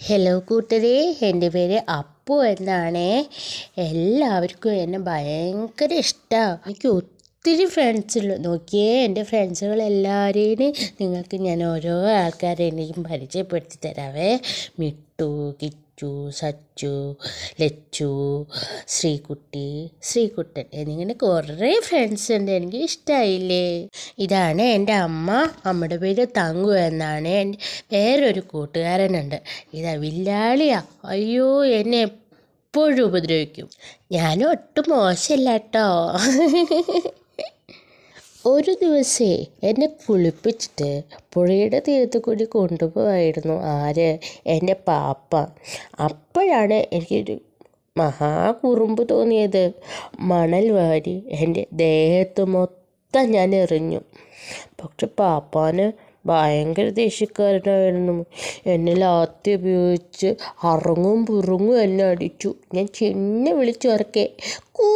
Hello കൂട്ടരെ, എൻ്റെ പേര് അപ്പു എന്നാണ്. എല്ലാവർക്കും എന്നെ ഭയങ്കര ഇഷ്ടമാണ്. എനിക്ക് ഒത്തിരി ഫ്രണ്ട്സുള്ളൂ. നോക്കിയേ, എൻ്റെ ഫ്രണ്ട്സുകളെല്ലാവരെയും നിങ്ങൾക്ക് ഞാൻ ഓരോ ആൾക്കാരെ എനിക്കും പരിചയപ്പെടുത്തി തരാവേ. മിട്ടു, കിച്ചു, സച്ചു, ലച്ചു, ശ്രീകുട്ടൻ എന്നിങ്ങനെ കുറേ ഫ്രണ്ട്സ് ഉണ്ട്. എനിക്ക് ഇഷ്ടമായില്ലേ? ഇതാണ് എൻ്റെ അമ്മ. അമ്മയുടെ പേര് തങ്കു എന്നാണ്. വേറൊരു കൂട്ടുകാരനുണ്ട്. ഇതാ വില്ലാളിയാ. അയ്യോ, എന്നെ എപ്പോഴും ഉപദ്രവിക്കും. ഞാനും ഒട്ടും മോശമില്ല കേട്ടോ. ഒരു ദിവസേ എന്നെ കുളിപ്പിച്ചിട്ട് പുഴയുടെ തീരത്ത് കൂടി കൊണ്ടുപോവായിരുന്നു. ആര്? എൻ്റെ പാപ്പ. അപ്പോഴാണ് എനിക്കൊരു മഹാകുറുമ്പ് തോന്നിയത്. മണൽ വാരി എൻ്റെ ദേഹത്ത് മൊത്തം ഞാൻ എറിഞ്ഞു. പക്ഷെ പാപ്പാന് ഭയങ്കര ദേഷ്യക്കാരനായിരുന്നു. എന്നെ ലാത്തി ഉപയോഗിച്ച് അറങ്ങും പുറങ്ങും എന്നെ അടിച്ചു. ഞാൻ ചിന്നെ വിളിച്ചുറക്കെ കൂ